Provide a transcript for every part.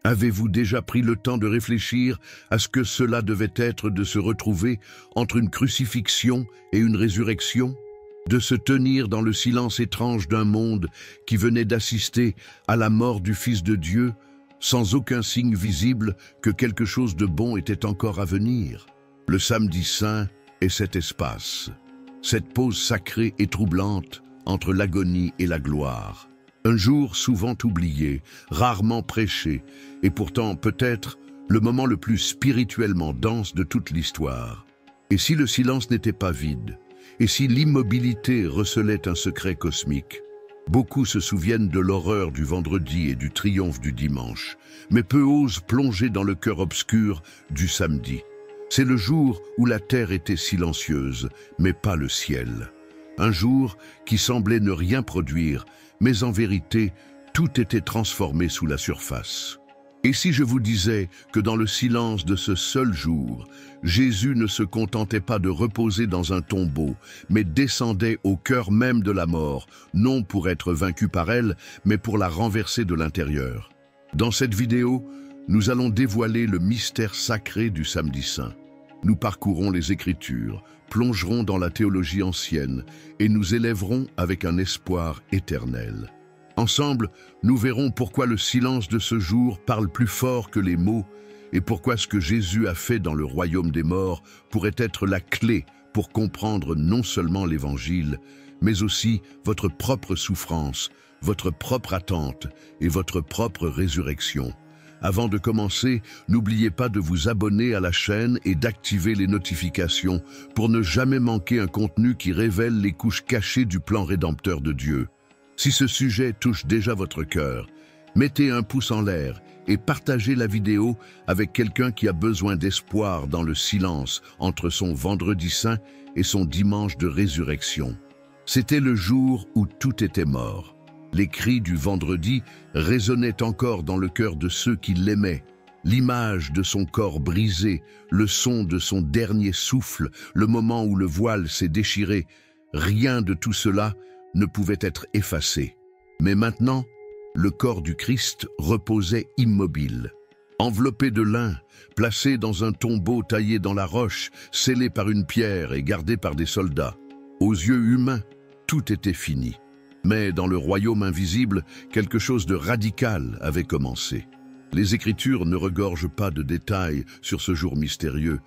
Avez-vous déjà pris le temps de réfléchir à ce que cela devait être de se retrouver entre une crucifixion et une résurrection? De se tenir dans le silence étrange d'un monde qui venait d'assister à la mort du Fils de Dieu, sans aucun signe visible que quelque chose de bon était encore à venir? Le samedi saint est cet espace, cette pause sacrée et troublante entre l'agonie et la gloire. Un jour souvent oublié, rarement prêché, et pourtant peut-être le moment le plus spirituellement dense de toute l'histoire. Et si le silence n'était pas vide? Et si l'immobilité recelait un secret cosmique? Beaucoup se souviennent de l'horreur du vendredi et du triomphe du dimanche, mais peu osent plonger dans le cœur obscur du samedi. C'est le jour où la terre était silencieuse, mais pas le ciel. Un jour qui semblait ne rien produire, mais en vérité, tout était transformé sous la surface. Et si je vous disais que dans le silence de ce seul jour, Jésus ne se contentait pas de reposer dans un tombeau, mais descendait au cœur même de la mort, non pour être vaincu par elle, mais pour la renverser de l'intérieur. Dans cette vidéo, nous allons dévoiler le mystère sacré du Samedi Saint. Nous parcourrons les Écritures, plongerons dans la théologie ancienne et nous élèverons avec un espoir éternel. Ensemble, nous verrons pourquoi le silence de ce jour parle plus fort que les mots et pourquoi ce que Jésus a fait dans le royaume des morts pourrait être la clé pour comprendre non seulement l'Évangile, mais aussi votre propre souffrance, votre propre attente et votre propre résurrection. Avant de commencer, n'oubliez pas de vous abonner à la chaîne et d'activer les notifications pour ne jamais manquer un contenu qui révèle les couches cachées du plan rédempteur de Dieu. Si ce sujet touche déjà votre cœur, mettez un pouce en l'air et partagez la vidéo avec quelqu'un qui a besoin d'espoir dans le silence entre son vendredi saint et son dimanche de résurrection. C'était le jour où tout était mort. Les cris du vendredi résonnaient encore dans le cœur de ceux qui l'aimaient. L'image de son corps brisé, le son de son dernier souffle, le moment où le voile s'est déchiré, rien de tout cela ne pouvait être effacé. Mais maintenant, le corps du Christ reposait immobile. Enveloppé de lin, placé dans un tombeau taillé dans la roche, scellé par une pierre et gardé par des soldats. Aux yeux humains, tout était fini. Mais dans le royaume invisible, quelque chose de radical avait commencé. Les Écritures ne regorgent pas de détails sur ce jour mystérieux,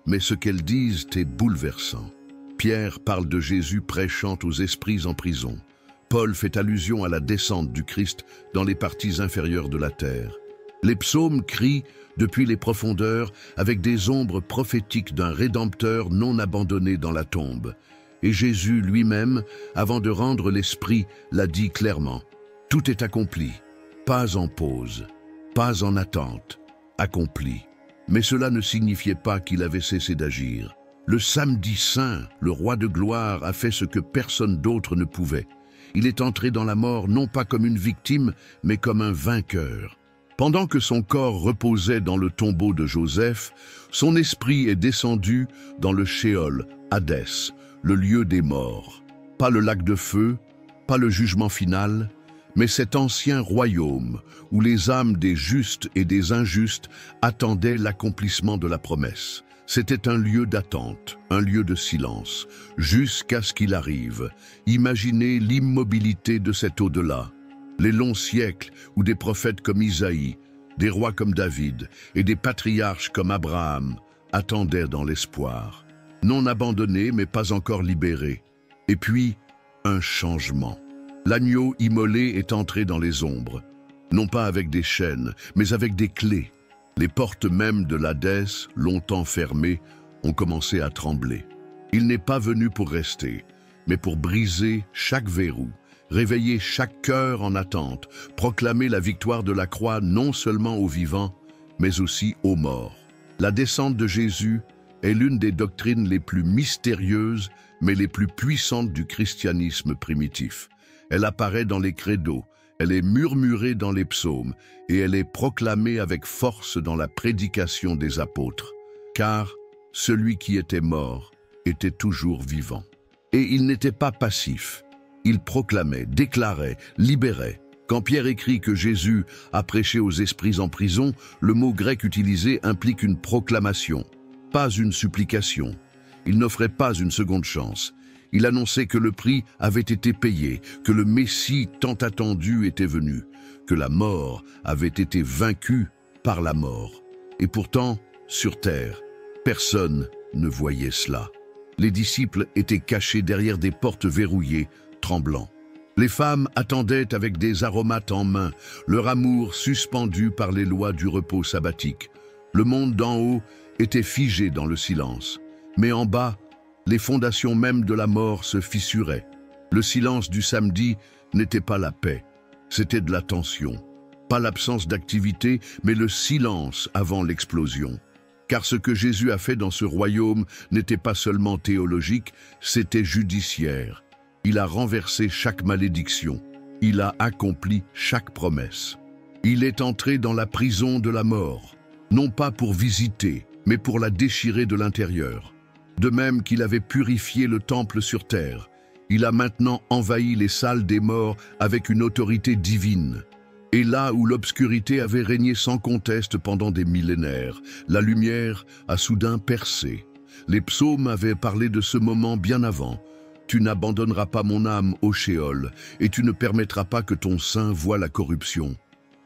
mais ce qu'elles disent est bouleversant. Pierre parle de Jésus prêchant aux esprits en prison. Paul fait allusion à la descente du Christ dans les parties inférieures de la terre. Les psaumes crient depuis les profondeurs avec des ombres prophétiques d'un Rédempteur non abandonné dans la tombe. Et Jésus lui-même, avant de rendre l'Esprit, l'a dit clairement. Tout est accompli, pas en pause, pas en attente, accompli. Mais cela ne signifiait pas qu'il avait cessé d'agir. Le Samedi Saint, le Roi de gloire, a fait ce que personne d'autre ne pouvait. Il est entré dans la mort non pas comme une victime, mais comme un vainqueur. Pendant que son corps reposait dans le tombeau de Joseph, son esprit est descendu dans le Sheol, Hadès, le lieu des morts. Pas le lac de feu, pas le jugement final, mais cet ancien royaume où les âmes des justes et des injustes attendaient l'accomplissement de la promesse. C'était un lieu d'attente, un lieu de silence, jusqu'à ce qu'il arrive. Imaginez l'immobilité de cet au-delà. Les longs siècles où des prophètes comme Isaïe, des rois comme David et des patriarches comme Abraham attendaient dans l'espoir. Non abandonnés mais pas encore libérés. Et puis, un changement. L'agneau immolé est entré dans les ombres, non pas avec des chaînes, mais avec des clés. Les portes mêmes de l'Hadès, longtemps fermées, ont commencé à trembler. Il n'est pas venu pour rester, mais pour briser chaque verrou, réveiller chaque cœur en attente, proclamer la victoire de la croix non seulement aux vivants, mais aussi aux morts. La descente de Jésus est l'une des doctrines les plus mystérieuses, mais les plus puissantes du christianisme primitif. Elle apparaît dans les credos, elle est murmurée dans les psaumes, et elle est proclamée avec force dans la prédication des apôtres. Car celui qui était mort était toujours vivant. Et il n'était pas passif. Il proclamait, déclarait, libérait, Quand Pierre écrit que Jésus a prêché aux esprits en prison, le mot grec utilisé implique une proclamation, pas une supplication. Il n'offrait pas une seconde chance. Il annonçait que le prix avait été payé, que le Messie tant attendu était venu, que la mort avait été vaincue par la mort. Et pourtant, sur terre, personne ne voyait cela. Les disciples étaient cachés derrière des portes verrouillées, tremblants. Les femmes attendaient avec des aromates en main, leur amour suspendu par les lois du repos sabbatique. Le monde d'en haut était figé dans le silence. Mais en bas, les fondations même de la mort se fissuraient. Le silence du samedi n'était pas la paix, c'était de la tension. Pas l'absence d'activité, mais le silence avant l'explosion. Car ce que Jésus a fait dans ce royaume n'était pas seulement théologique, c'était judiciaire. Il a renversé chaque malédiction. Il a accompli chaque promesse. Il est entré dans la prison de la mort, non pas pour visiter, mais pour la déchirer de l'intérieur. De même qu'il avait purifié le temple sur terre, il a maintenant envahi les salles des morts avec une autorité divine. Et là où l'obscurité avait régné sans conteste pendant des millénaires, la lumière a soudain percé. Les psaumes avaient parlé de ce moment bien avant. Tu n'abandonneras pas mon âme au Shéol, et tu ne permettras pas que ton sein voie la corruption.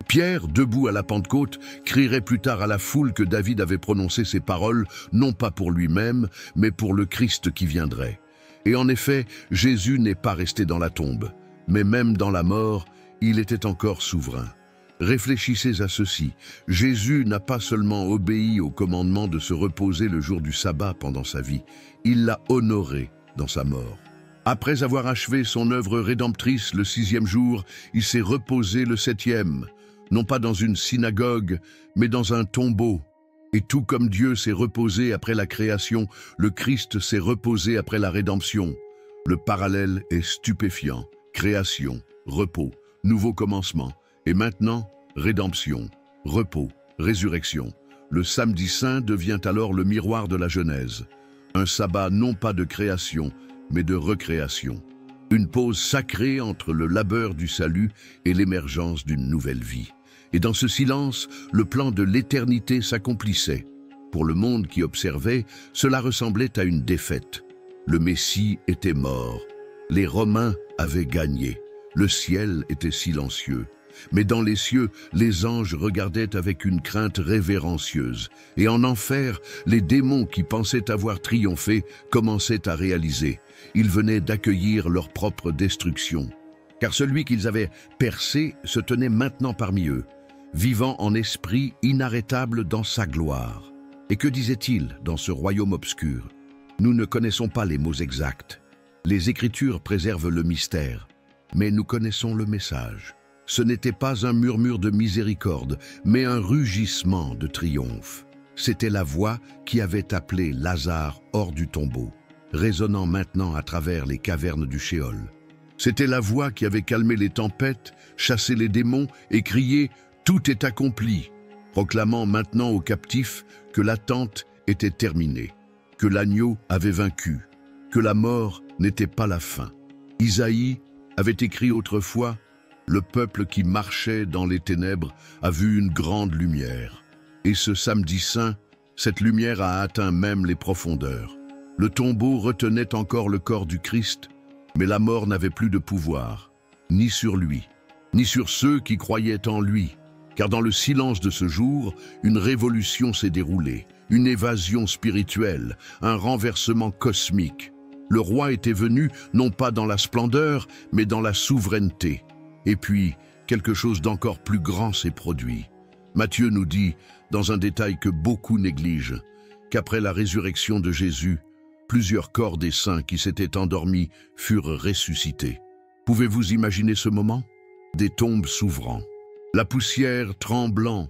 Pierre, debout à la Pentecôte, crierait plus tard à la foule que David avait prononcé ces paroles, non pas pour lui-même, mais pour le Christ qui viendrait. Et en effet, Jésus n'est pas resté dans la tombe, mais même dans la mort, il était encore souverain. Réfléchissez à ceci, Jésus n'a pas seulement obéi au commandement de se reposer le jour du sabbat pendant sa vie, il l'a honoré dans sa mort. Après avoir achevé son œuvre rédemptrice le 6e jour, il s'est reposé le 7e, non pas dans une synagogue, mais dans un tombeau. Et tout comme Dieu s'est reposé après la création, le Christ s'est reposé après la rédemption. Le parallèle est stupéfiant. Création, repos, nouveau commencement. Et maintenant, rédemption, repos, résurrection. Le samedi saint devient alors le miroir de la Genèse. Un sabbat non pas de création, mais de recréation. Une pause sacrée entre le labeur du salut et l'émergence d'une nouvelle vie. Et dans ce silence, le plan de l'éternité s'accomplissait. Pour le monde qui observait, cela ressemblait à une défaite. Le Messie était mort. Les Romains avaient gagné. Le ciel était silencieux. Mais dans les cieux, les anges regardaient avec une crainte révérencieuse. Et en enfer, les démons qui pensaient avoir triomphé commençaient à réaliser. Ils venaient d'accueillir leur propre destruction. Car celui qu'ils avaient percé se tenait maintenant parmi eux, vivant en esprit inarrêtable dans sa gloire. Et que disait-il dans ce royaume obscur? Nous ne connaissons pas les mots exacts. Les Écritures préservent le mystère, mais nous connaissons le message. Ce n'était pas un murmure de miséricorde, mais un rugissement de triomphe. C'était la voix qui avait appelé Lazare hors du tombeau, résonnant maintenant à travers les cavernes du Shéol. C'était la voix qui avait calmé les tempêtes, chassé les démons et crié « Tout est accompli », proclamant maintenant aux captifs que l'attente était terminée, que l'agneau avait vaincu, que la mort n'était pas la fin. Isaïe avait écrit autrefois « Le peuple qui marchait dans les ténèbres a vu une grande lumière ». Et ce samedi saint, cette lumière a atteint même les profondeurs. Le tombeau retenait encore le corps du Christ, mais la mort n'avait plus de pouvoir, ni sur lui, ni sur ceux qui croyaient en lui. Car dans le silence de ce jour, une révolution s'est déroulée, une évasion spirituelle, un renversement cosmique. Le roi était venu non pas dans la splendeur, mais dans la souveraineté. Et puis, quelque chose d'encore plus grand s'est produit. Matthieu nous dit, dans un détail que beaucoup négligent, qu'après la résurrection de Jésus, plusieurs corps des saints qui s'étaient endormis furent ressuscités. Pouvez-vous imaginer ce moment? Des tombes s'ouvrant, la poussière tremblant,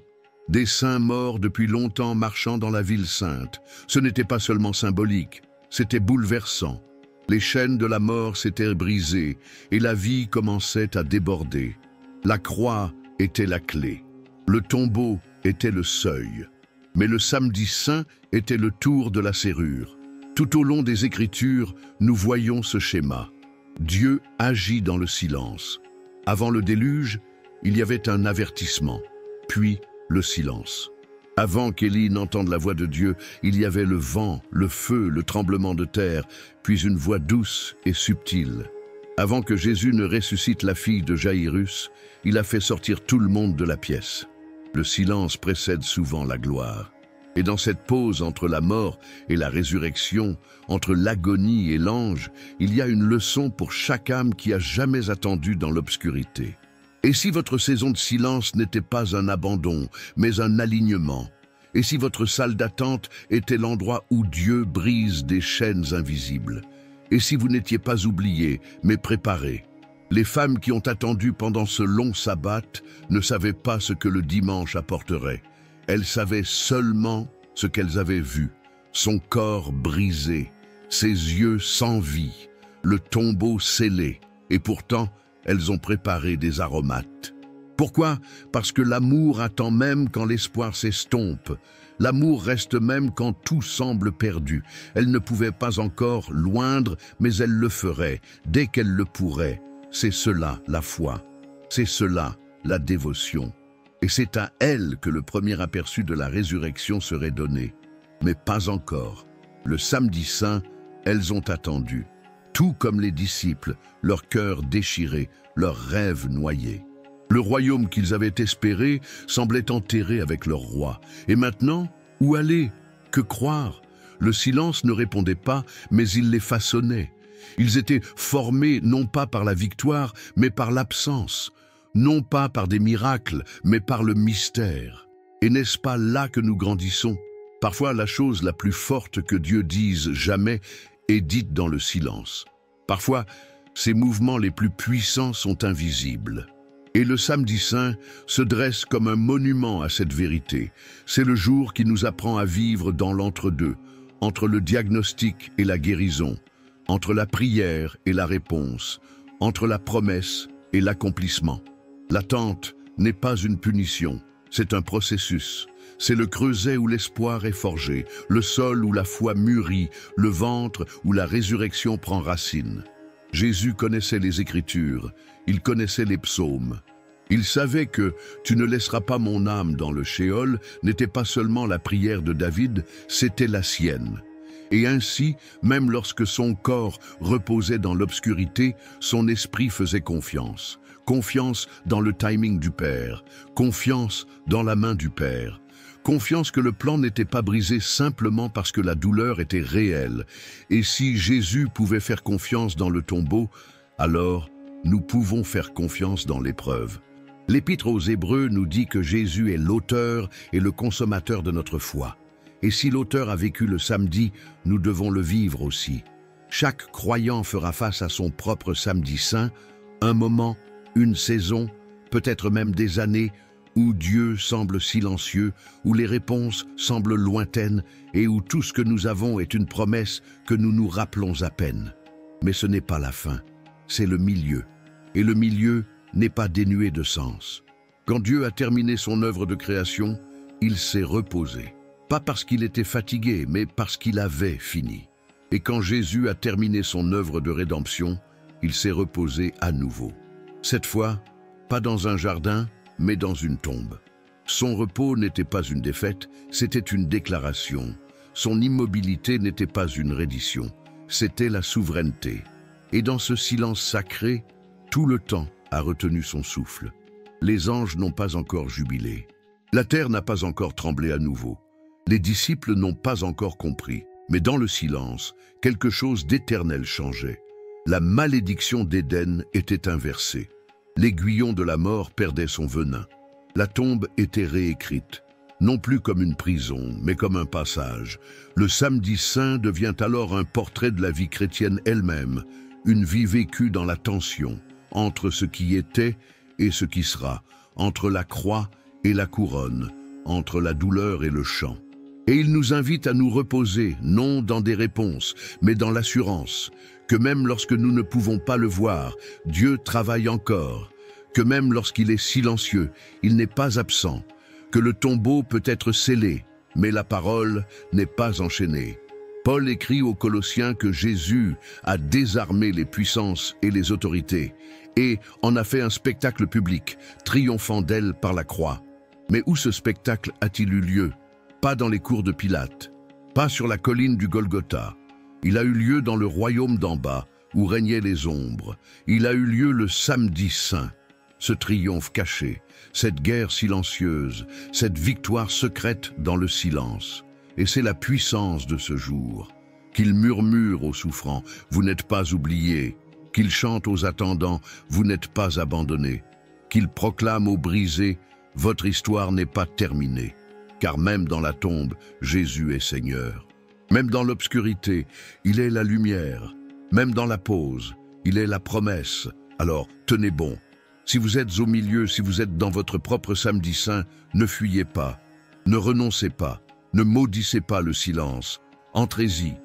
des saints morts depuis longtemps marchant dans la ville sainte. Ce n'était pas seulement symbolique, c'était bouleversant. Les chaînes de la mort s'étaient brisées et la vie commençait à déborder. La croix était la clé, le tombeau était le seuil, mais le samedi saint était le tour de la serrure. Tout au long des Écritures, nous voyons ce schéma. Dieu agit dans le silence. Avant le déluge, Il y avait un avertissement, puis le silence. Avant qu'Élie n'entende la voix de Dieu, il y avait le vent, le feu, le tremblement de terre, puis une voix douce et subtile. Avant que Jésus ne ressuscite la fille de Jaïrus, il a fait sortir tout le monde de la pièce. Le silence précède souvent la gloire. Et dans cette pause entre la mort et la résurrection, entre l'agonie et l'ange, il y a une leçon pour chaque âme qui a jamais attendu dans l'obscurité. Et si votre saison de silence n'était pas un abandon, mais un alignement? Et si votre salle d'attente était l'endroit où Dieu brise des chaînes invisibles? Et si vous n'étiez pas oublié, mais préparé? Les femmes qui ont attendu pendant ce long sabbat ne savaient pas ce que le dimanche apporterait. Elles savaient seulement ce qu'elles avaient vu, son corps brisé, ses yeux sans vie, le tombeau scellé, et pourtant, elles ont préparé des aromates. Pourquoi? Parce que l'amour attend même quand l'espoir s'estompe. L'amour reste même quand tout semble perdu. Elle ne pouvait pas encore loindre, mais elle le ferait, dès qu'elle le pourrait. C'est cela la foi, c'est cela la dévotion. Et c'est à elle que le premier aperçu de la résurrection serait donné. Mais pas encore. Le samedi saint, elles ont attendu. Tout comme les disciples, leur cœur déchiré, leurs rêves noyés. Le royaume qu'ils avaient espéré semblait enterré avec leur roi. Et maintenant, où aller? Que croire? Le silence ne répondait pas, mais il les façonnait. Ils étaient formés non pas par la victoire, mais par l'absence. Non pas par des miracles, mais par le mystère. Et n'est-ce pas là que nous grandissons? Parfois, la chose la plus forte que Dieu dise jamais est dite dans le silence. Parfois, ses mouvements les plus puissants sont invisibles. Et le samedi saint se dresse comme un monument à cette vérité. C'est le jour qui nous apprend à vivre dans l'entre-deux, entre le diagnostic et la guérison, entre la prière et la réponse, entre la promesse et l'accomplissement. L'attente n'est pas une punition, c'est un processus. C'est le creuset où l'espoir est forgé, le sol où la foi mûrit, le ventre où la résurrection prend racine. Jésus connaissait les Écritures, il connaissait les psaumes. Il savait que « Tu ne laisseras pas mon âme dans le shéol » n'était pas seulement la prière de David, c'était la sienne. Et ainsi, même lorsque son corps reposait dans l'obscurité, son esprit faisait confiance. Confiance dans le timing du Père, confiance dans la main du Père. Confiance que le plan n'était pas brisé simplement parce que la douleur était réelle. Et si Jésus pouvait faire confiance dans le tombeau, alors nous pouvons faire confiance dans l'épreuve. L'Épître aux Hébreux nous dit que Jésus est l'auteur et le consommateur de notre foi. Et si l'auteur a vécu le samedi, nous devons le vivre aussi. Chaque croyant fera face à son propre samedi saint, un moment, une saison, peut-être même des années, où Dieu semble silencieux, où les réponses semblent lointaines et où tout ce que nous avons est une promesse que nous nous rappelons à peine. Mais ce n'est pas la fin, c'est le milieu. Et le milieu n'est pas dénué de sens. Quand Dieu a terminé son œuvre de création, il s'est reposé. Pas parce qu'il était fatigué, mais parce qu'il avait fini. Et quand Jésus a terminé son œuvre de rédemption, il s'est reposé à nouveau. Cette fois, pas dans un jardin, mais dans une tombe. Son repos n'était pas une défaite, c'était une déclaration. Son immobilité n'était pas une reddition, c'était la souveraineté. Et dans ce silence sacré, tout le temps a retenu son souffle. Les anges n'ont pas encore jubilé. La terre n'a pas encore tremblé à nouveau. Les disciples n'ont pas encore compris. Mais dans le silence, quelque chose d'éternel changeait. La malédiction d'Éden était inversée. L'aiguillon de la mort perdait son venin. La tombe était réécrite, non plus comme une prison, mais comme un passage. Le samedi saint devient alors un portrait de la vie chrétienne elle-même, une vie vécue dans la tension, entre ce qui était et ce qui sera, entre la croix et la couronne, entre la douleur et le chant. Et il nous invite à nous reposer, non dans des réponses, mais dans l'assurance, que même lorsque nous ne pouvons pas le voir, Dieu travaille encore, que même lorsqu'il est silencieux, il n'est pas absent, que le tombeau peut être scellé, mais la parole n'est pas enchaînée. Paul écrit aux Colossiens que Jésus a désarmé les puissances et les autorités et en a fait un spectacle public, triomphant d'elles par la croix. Mais où ce spectacle a-t-il eu lieu? Pas dans les cours de Pilate, pas sur la colline du Golgotha. Il a eu lieu dans le royaume d'en bas, où régnaient les ombres. Il a eu lieu le samedi saint. Ce triomphe caché, cette guerre silencieuse, cette victoire secrète dans le silence. Et c'est la puissance de ce jour. Qu'il murmure aux souffrants, vous n'êtes pas oubliés. Qu'il chante aux attendants, vous n'êtes pas abandonnés. Qu'il proclame aux brisés, votre histoire n'est pas terminée. Car même dans la tombe, Jésus est Seigneur. Même dans l'obscurité, il est la lumière. Même dans la pause, il est la promesse. Alors, tenez bon. Si vous êtes au milieu, si vous êtes dans votre propre samedi saint, ne fuyez pas. Ne renoncez pas. Ne maudissez pas le silence. Entrez-y.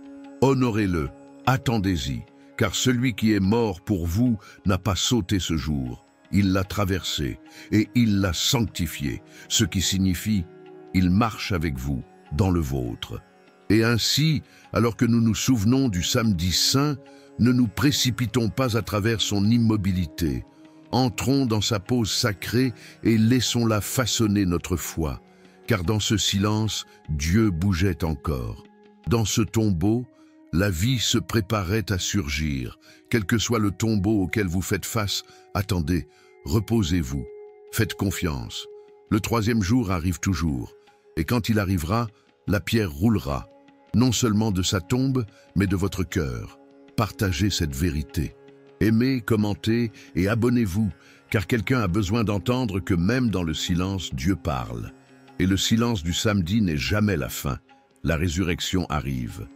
Honorez-le. Attendez-y. Car celui qui est mort pour vous n'a pas sauté ce jour. Il l'a traversé et il l'a sanctifié. Ce qui signifie, il marche avec vous, dans le vôtre. Et ainsi, alors que nous nous souvenons du samedi saint, ne nous précipitons pas à travers son immobilité. Entrons dans sa pause sacrée et laissons-la façonner notre foi. Car dans ce silence, Dieu bougeait encore. Dans ce tombeau, la vie se préparait à surgir. Quel que soit le tombeau auquel vous faites face, attendez, reposez-vous, faites confiance. Le troisième jour arrive toujours, et quand il arrivera, la pierre roulera, non seulement de sa tombe, mais de votre cœur. Partagez cette vérité. Aimez, commentez et abonnez-vous, car quelqu'un a besoin d'entendre que même dans le silence, Dieu parle. Et le silence du samedi n'est jamais la fin. La résurrection arrive.